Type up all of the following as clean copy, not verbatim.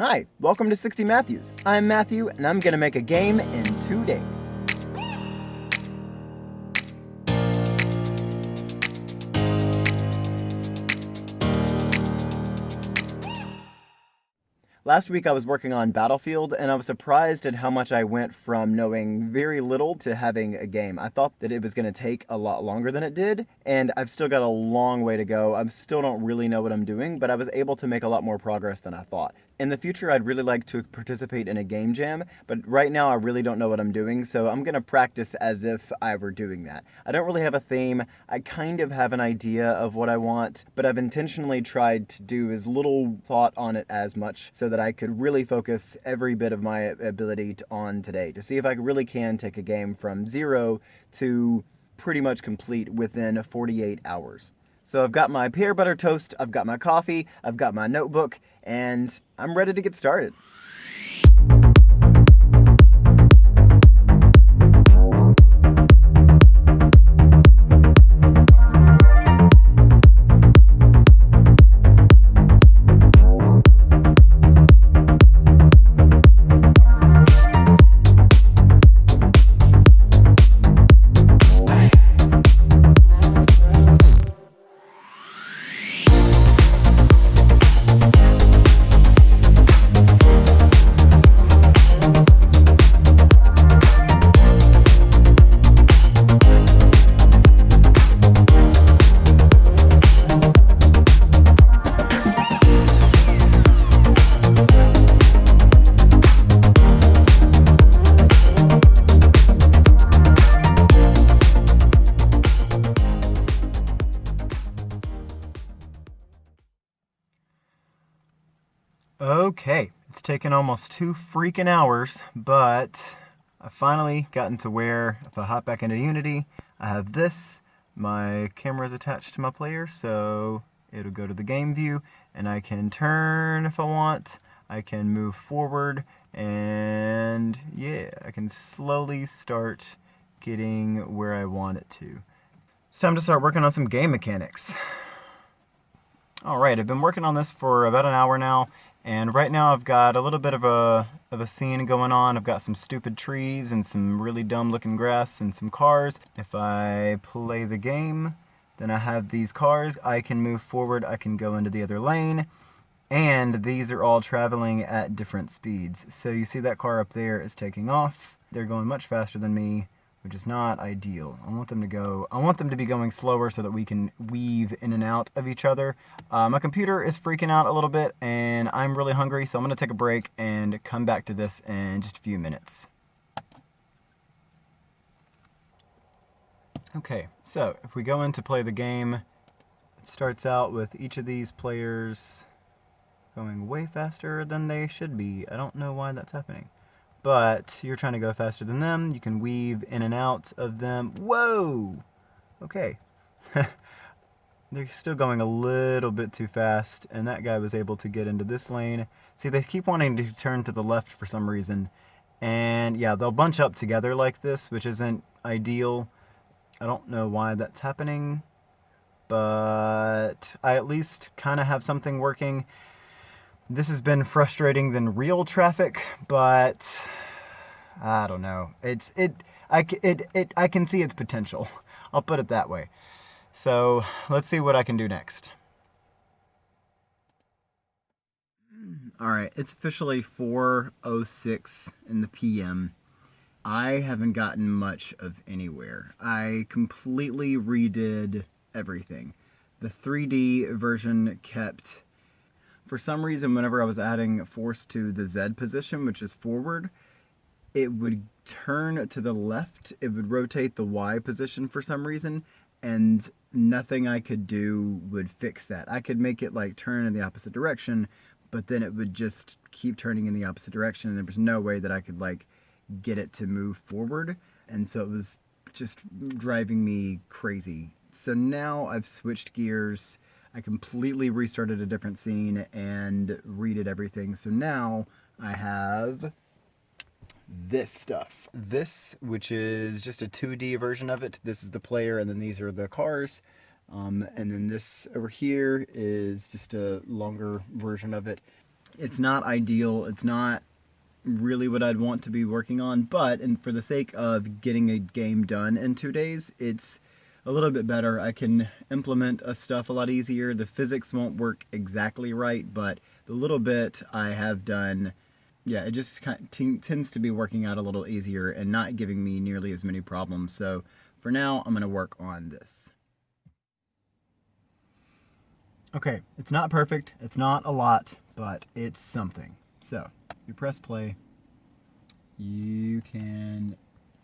Hi, welcome to 60 Matthews. I'm Matthew, and I'm gonna make a game in 2 days. Last week I was working on Battlefield, and I was surprised at how much I went from knowing very little to having a game. I thought that it was going to take a lot longer than it did, and I've still got a long way to go. I still don't really know what I'm doing, but I was able to make a lot more progress than I thought. In the future, I'd really like to participate in a game jam, but right now I really don't know what I'm doing, so I'm going to practice as if I were doing that. I don't really have a theme. I kind of have an idea of what I want, but I've intentionally tried to do as little thought on it as much so that I could really focus every bit of my ability on today to see if I really can take a game from zero to pretty much complete within 48 hours. So I've got my peanut butter toast, I've got my coffee, I've got my notebook, and I'm ready to get started. Okay, it's taken almost 2 freaking hours, but I've finally gotten to where if I hop back into Unity, I have this. My camera is attached to my player, so it'll go to the game view, and I can turn if I want. I can move forward, and yeah, I can slowly start getting where I want it to. It's time to start working on some game mechanics. Alright, I've been working on this for about an hour now, and right now I've got a little bit of a scene going on. I've got some stupid trees and some really dumb looking grass and some cars. If I play the game, then I have these cars. I can move forward, I can go into the other lane, and these are all traveling at different speeds. So you see that car up there is taking off. They're going much faster than me, which is not ideal. I want them to be going slower so that we can weave in and out of each other. My computer is freaking out a little bit, and I'm really hungry, so I'm gonna take a break and come back to this in just a few minutes. Okay, so if we go in to play the game, it starts out with each of these players going way faster than they should be. I don't know why that's happening. But you're trying to go faster than them. You can weave in and out of them. Whoa! Okay. They're still going a little bit too fast, and that guy was able to get into this lane. See, they keep wanting to turn to the left for some reason. And yeah, they'll bunch up together like this, which isn't ideal. I don't know why that's happening, but I at least kind of have something working. This has been frustrating than real traffic, but I don't know. I can see its potential. I'll put it that way. So let's see what I can do next. All right, it's officially 4:06 in the PM. I haven't gotten much of anywhere. I completely redid everything. The 3D version kept. For some reason, whenever I was adding force to the Z position, which is forward, it would turn to the left. It would rotate the Y position for some reason, and nothing I could do would fix that. I could make it like turn in the opposite direction, but then it would just keep turning in the opposite direction, and there was no way that I could like get it to move forward, and so it was just driving me crazy. So now I've switched gears. I completely restarted a different scene and redid everything. So now I have this stuff. This, which is just a 2D version of it. This is the player, and then these are the cars. And then this over here is just a longer version of it. It's not ideal. It's not really what I'd want to be working on, but and for the sake of getting a game done in 2 days, it's a little bit better. I can implement stuff a lot easier. The physics won't work exactly right, but the little bit I have done, yeah, it just kind of tends to be working out a little easier and not giving me nearly as many problems. So for now, I'm going to work on this. Okay, it's not perfect, it's not a lot, but it's something. So, you press play, you can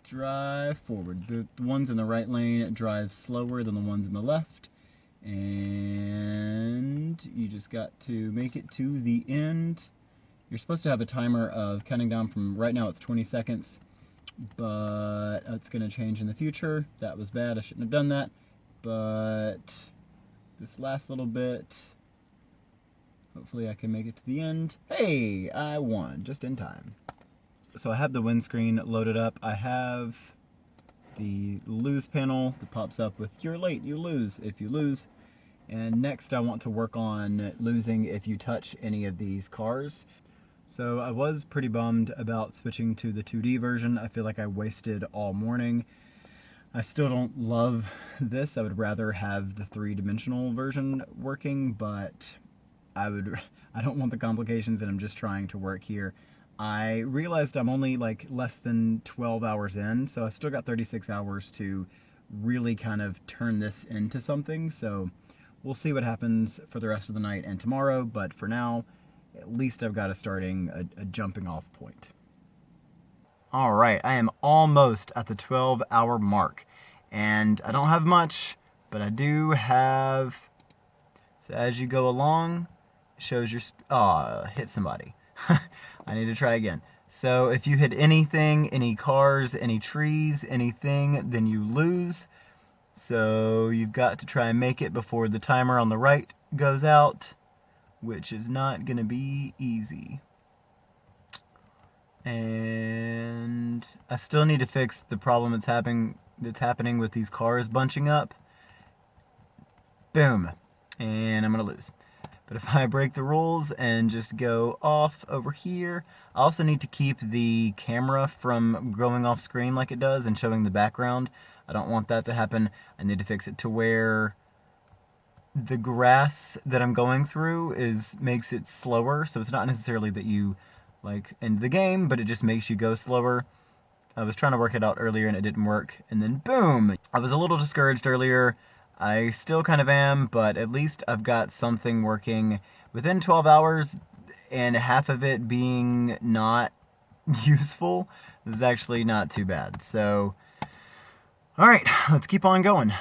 drive forward. The ones in the right lane drive slower than the ones in the left, and you just got to make it to the end. You're supposed to have a timer of counting down from, right now it's 20 seconds, but it's going to change in the future. That was bad, I shouldn't have done that, but this last little bit, hopefully I can make it to the end. Hey, I won just in time. So I have the windscreen loaded up. I have the lose panel that pops up with "you're late, you lose if you lose." And next I want to work on losing if you touch any of these cars. So I was pretty bummed about switching to the 2D version. I feel like I wasted all morning. I still don't love this. I would rather have the 3-dimensional version working, but I don't want the complications and I'm just trying to work here. I realized I'm only like less than 12 hours in, so I still got 36 hours to really kind of turn this into something. So we'll see what happens for the rest of the night and tomorrow, but for now, at least I've got a jumping off point. All right, I am almost at the 12-hour mark, and I don't have much, but I do have, so as you go along, it shows your, hit somebody. I need to try again. So if you hit anything, any cars, any trees, anything, then you lose. So you've got to try and make it before the timer on the right goes out, which is not gonna be easy. And I still need to fix the problem that's happening with these cars bunching up. Boom. And I'm gonna lose. But if I break the rules and just go off over here, I also need to keep the camera from going off screen like it does and showing the background. I don't want that to happen. I need to fix it to where the grass that I'm going through makes it slower, so it's not necessarily that you like end the game, but it just makes you go slower. I was trying to work it out earlier and it didn't work, and then boom! I was a little discouraged earlier. I still kind of am, but at least I've got something working within 12 hours, and half of it being not useful. This is actually not too bad. So, alright, let's keep on going.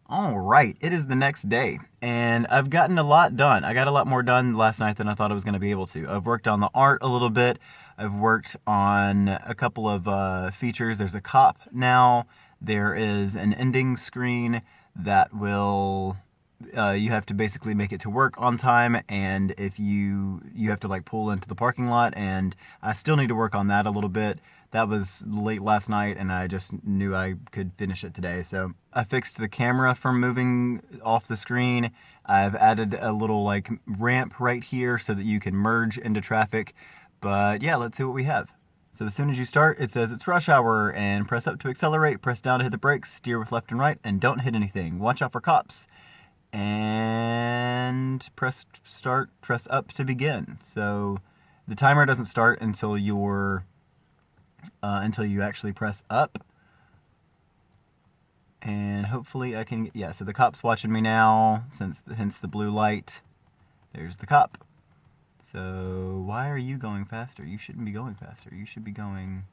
Alright, it is the next day, and I've gotten a lot done. I got a lot more done last night than I thought I was going to be able to. I've worked on the art a little bit. I've worked on a couple of features. There's a cop now. There is an ending screen that will... you have to basically make it to work on time, and if you have to like pull into the parking lot, and I still need to work on that a little bit. That was late last night, and I just knew I could finish it today. So I fixed the camera from moving off the screen. I've added a little like ramp right here so that you can merge into traffic. But yeah, let's see what we have. So as soon as you start, it says it's rush hour, and press up to accelerate, press down to hit the brakes, steer with left and right, and don't hit anything. Watch out for cops. And press start, press up to begin. So the timer doesn't start until until you actually press up. And hopefully I can, yeah, so the cop's watching me now, hence the blue light. There's the cop. So why are you going faster? You shouldn't be going faster. You should be going...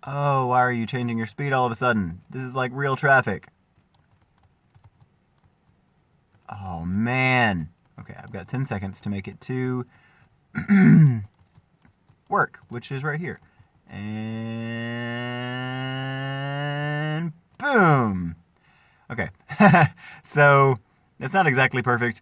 Oh, why are you changing your speed all of a sudden? This is like real traffic. Oh, man. Okay, I've got 10 seconds to make it to work, which is right here. And boom. Okay. So, it's not exactly perfect.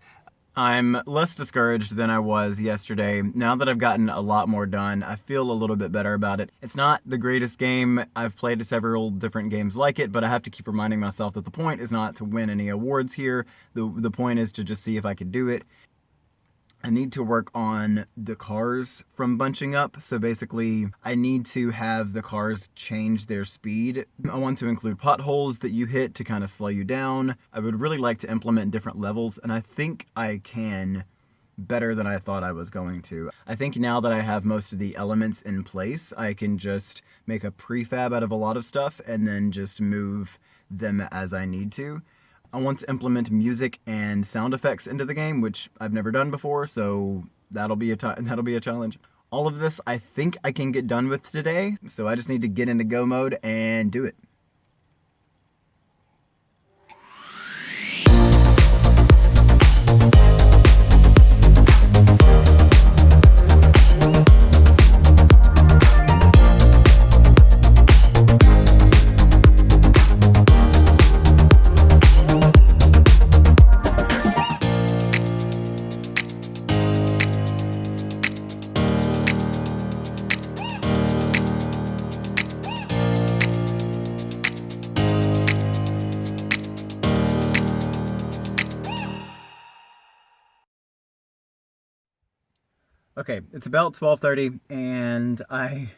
I'm less discouraged than I was yesterday. Now that I've gotten a lot more done, I feel a little bit better about it. It's not the greatest game. I've played several different games like it, but I have to keep reminding myself that the point is not to win any awards here. The point is to just see if I can do it. I need to work on the cars from bunching up. So basically, I need to have the cars change their speed. I want to include potholes that you hit to kind of slow you down. I would really like to implement different levels, and I think I can better than I thought I was going to. I think now that I have most of the elements in place, I can just make a prefab out of a lot of stuff and then just move them as I need to. I want to implement music and sound effects into the game, which I've never done before, so that'll be a challenge. All of this I think I can get done with today, so I just need to get into go mode and do it. Okay, it's about 12:30 and I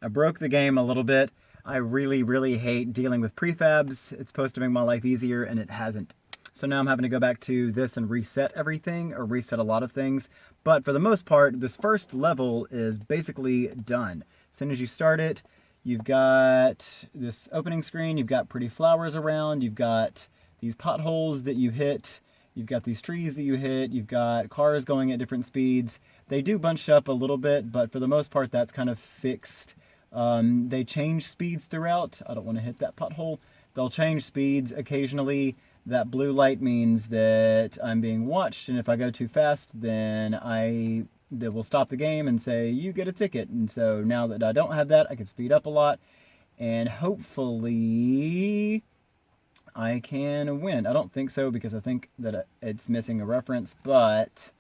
broke the game a little bit. I really hate dealing with prefabs. It's supposed to make my life easier and it hasn't. So now I'm having to go back to this and reset everything, or reset a lot of things. But for the most part, this first level is basically done. As soon as you start it, you've got this opening screen, you've got pretty flowers around, you've got these potholes that you hit, you've got these trees that you hit, you've got cars going at different speeds. They do bunch up a little bit, but for the most part, that's kind of fixed. They change speeds throughout. I don't want to hit that pothole. They'll change speeds occasionally. That blue light means that I'm being watched, and if I go too fast, then they will stop the game and say, you get a ticket. And so now that I don't have that, I can speed up a lot, and hopefully I can win. I don't think so, because I think that it's missing a reference, but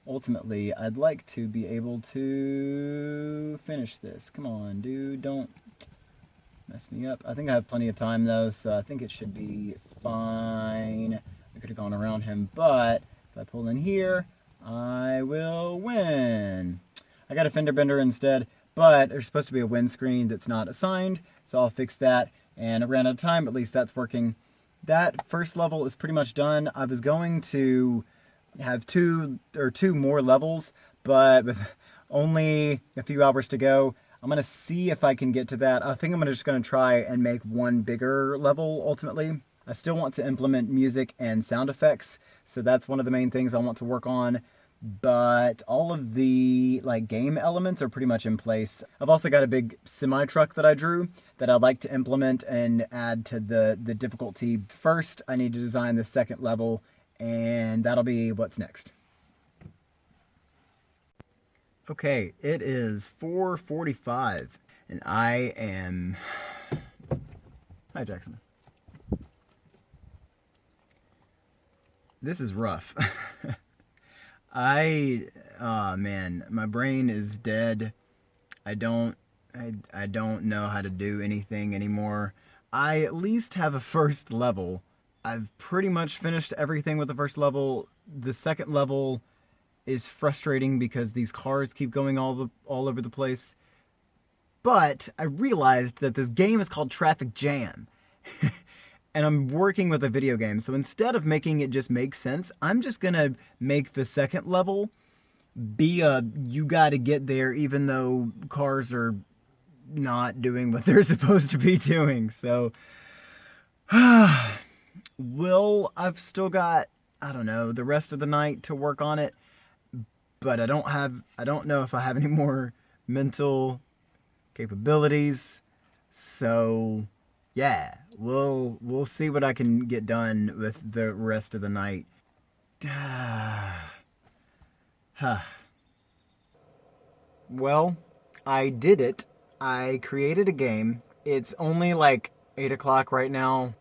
ultimately, I'd like to be able to finish this. Come on, dude, don't mess me up. I think I have plenty of time, though, so I think it should be fine. I could have gone around him, but if I pull in here, I will win. I got a fender bender instead, but there's supposed to be a windscreen that's not assigned, so I'll fix that. And I ran out of time, at least that's working. That first level is pretty much done. I was going to have two more levels, but with only a few hours to go, I'm going to see if I can get to that. I think I'm just going to try and make one bigger level ultimately. I still want to implement music and sound effects, so that's one of the main things I want to work on. But all of the game elements are pretty much in place. I've also got a big semi-truck that I drew that I'd like to implement and add to the difficulty. First, I need to design the second level, and that'll be what's next. Okay, it is 4:45, and I am... Hi, Jackson. This is rough. Oh man, my brain is dead. I don't know how to do anything anymore. I at least have a first level. I've pretty much finished everything with the first level. The second level is frustrating because these cars keep going all over the place. But I realized that this game is called Traffic Jam. And I'm working with a video game, so instead of making it just make sense, I'm just gonna make the second level be you gotta get there even though cars are not doing what they're supposed to be doing. So I've still got, I don't know, the rest of the night to work on it, but I don't know if I have any more mental capabilities. So yeah, we'll see what I can get done with the rest of the night. Well, I did it. I created a game. It's only like 8 o'clock right now.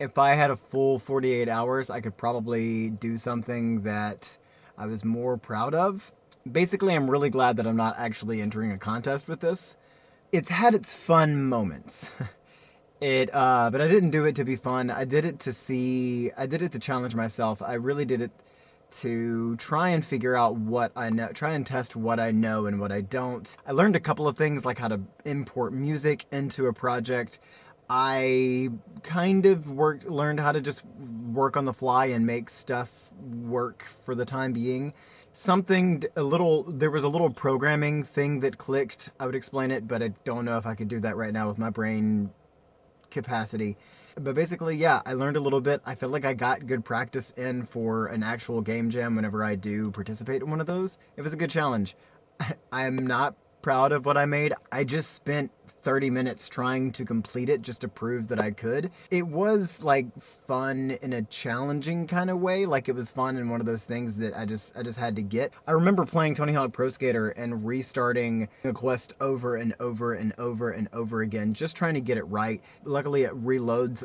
if I had a full 48 hours, I could probably do something that I was more proud of. Basically, I'm really glad that I'm not actually entering a contest with this. It's had its fun moments. But I didn't do it to be fun. I did it to challenge myself. I really did it to try and figure out what I know, try and test what I know and what I don't. I learned a couple of things like how to import music into a project. I kind of learned how to just work on the fly and make stuff work for the time being. There was a little programming thing that clicked. I would explain it, but I don't know if I could do that right now with my brain capacity. But basically, yeah, I learned a little bit. I feel like I got good practice in for an actual game jam whenever I do participate in one of those. It was a good challenge. I'm not proud of what I made. I just spent 30 minutes trying to complete it just to prove that I could. It was like fun in a challenging kind of way. Like it was fun in one of those things that I just had to get. I remember playing Tony Hawk Pro Skater and restarting a quest over and over and over and over again, just trying to get it right. Luckily it reloads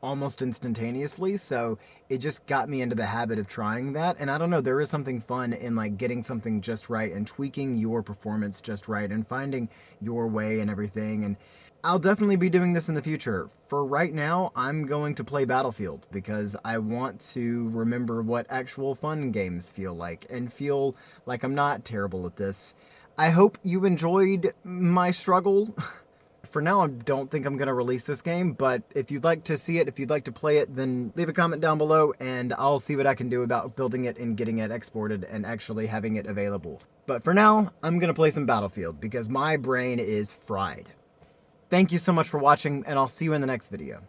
almost instantaneously, so it just got me into the habit of trying that. And I don't know, there is something fun in like getting something just right and tweaking your performance just right and finding your way and everything. And I'll definitely be doing this in the future. For right now, I'm going to play Battlefield because I want to remember what actual fun games feel like and feel like I'm not terrible at this. I hope you enjoyed my struggle. For now, I don't think I'm going to release this game, but if you'd like to see it, if you'd like to play it, then leave a comment down below and I'll see what I can do about building it and getting it exported and actually having it available. But for now, I'm going to play some Battlefield because my brain is fried. Thank you so much for watching, and I'll see you in the next video.